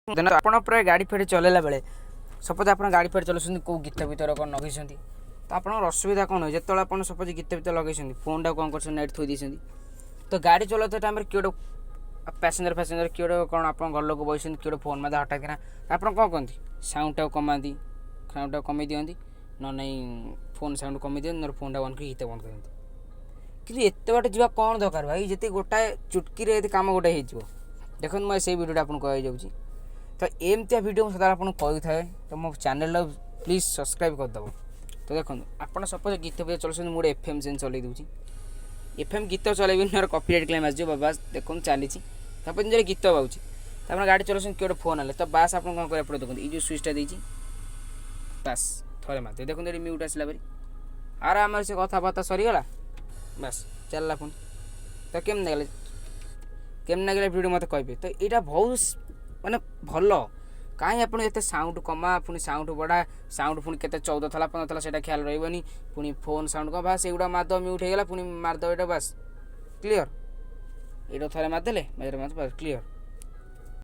ଦେନ ଆପଣ ପ୍ରାୟ ଗାଡ଼ି ଫାଡ଼ି ଚଲେଇଲା ବେଳେ ସପୋଜ ଆପଣ ଗାଡ଼ି ଫାଡ଼ି ଚଲାଉଛନ୍ତି କେଉଁ ଗୀତ ଭିତରେ କ'ଣ ଲଗେଇଛନ୍ତି ତ ଆପଣଙ୍କର ଅସୁବିଧା କ'ଣ ହୁଏ ଯେତେବେଳେ ଆପଣ ସପୋଜ ଗୀତ ଭିତରେ ଲଗେଇଛନ୍ତି ଫୋନ୍ଟା କ'ଣ କରୁଛନ୍ତି ନାଇଟ୍ ଥୋଇ ଦେଇଛନ୍ତି ତ ଗାଡ଼ି ଚଲାଉଥିବା ଟାଇମ୍ରେ କିଏ ଗୋଟେ ପ୍ୟାସେଞ୍ଜର କିଏ ଗୋଟେ କ'ଣ ଆପଣ ଘର ଲୋକ ବସିଛନ୍ତି କିଏ ଗୋଟେ ଫୋନ୍ ମାରିଦେଲା ହଠାତ୍ କିନା ଆପଣ କ'ଣ କରନ୍ତି ସାଉଣ୍ଡଟାକୁ କମାଇ ଦିଅନ୍ତି ନହେଲେ ନାଇଁ ଫୋନ୍ ସାଉଣ୍ଡ କମାଇ ଦିଅନ୍ତି ନହେଲେ ଫୋନ୍ଟା ବନ୍ଦ କରି ଗୀତ ବନ୍ଦ କରନ୍ତି କିନ୍ତୁ ଏତେ ବାଟ ଯିବା କ'ଣ ଦରକାର ଭାଇ ଯେତିକି ଗୋଟାଏ ଚୁଟକିରେ ଯଦି କାମ ଗୋଟେ ହେଇଯିବ ଦେଖନ୍ତୁ ମୁଁ ସେଇ ଭିଡ଼ିଓଟା ଆପଣଙ୍କୁ କହିଯାଉଛି ତ ଏମିତିଆ ଭିଡ଼ିଓ ମୁଁ ସଦାବେଳେ ଆପଣଙ୍କୁ କହିଥାଏ ତ ମୋ ଚ୍ୟାନେଲଟା ପ୍ଲିଜ୍ ସବସ୍କ୍ରାଇବ୍ କରିଦେବ ତ ଦେଖନ୍ତୁ ଆପଣ ସପୋଜ ଗୀତ ଭିତରେ ଚଲାଉଛନ୍ତି ମୁଁ ଗୋଟେ ଏଫ୍ ସେନ୍ ଚଲେଇ ଦେଉଛି ଏଫ୍ ଗୀତ ଚଲେଇବିନି ମୋର କପିରାଇଟ୍ କ୍ଲେମ୍ ଆସିଯିବ ବାସ୍ ଦେଖନ୍ତୁ ଚାଲିଛି ତାପରେ ଯଦି ଗୀତ ଗାଉଛି ତାପରେ ଗାଡ଼ି ଚଲାଉଛନ୍ତି କିଏ ଗୋଟେ ଫୋନ୍ ଆଲେ ତ ବାସ୍ ଆପଣ କ'ଣ କରିବାକୁ ପଡ଼ିବ ଦେଖନ୍ତୁ ଏଇ ଯେଉଁ ସୁଇଚ୍ଟା ଦେଇଛି ବାସ୍ ଥରେ ମାରିଦେବେ ଦେଖନ୍ତୁ ଏଠି ମ୍ୟୁଟ୍ ଆସିଲା ପରି ଆରାମରେ ସେ କଥାବାର୍ତ୍ତା ସରିଗଲା ବାସ୍ ଚାଲିଲା ପୁଣି ତ କେମିତି ଲାଗିଲା ଭିଡ଼ିଓ ମୋତେ କହିବେ ତ ଏଇଟା ବହୁତ ମାନେ ଭଲ କାହିଁ ଆପଣ ଏତେ ସାଉଣ୍ଡ କମା ପୁଣି ସାଉଣ୍ଡ ବଢ଼ା ସାଉଣ୍ଡ ପୁଣି କେତେ 14 ଥିଲା 15 ଥିଲା ସେଇଟା ଖ୍ୟାଲ ରହିବନି ପୁଣି ଫୋନ୍ ସାଉଣ୍ଡ କ'ଣ ବାସ୍ ଏଗୁଡ଼ା ମାରିଦେବ ମ୍ୟୁଟ୍ ହେଇଗଲା ପୁଣି ମାରିଦେବ ଏଇଟା ବାସ୍ କ୍ଲିଅର୍ ଏଇଟା ଥରେ ମାରିଦେଲେ କ୍ଲିଅର୍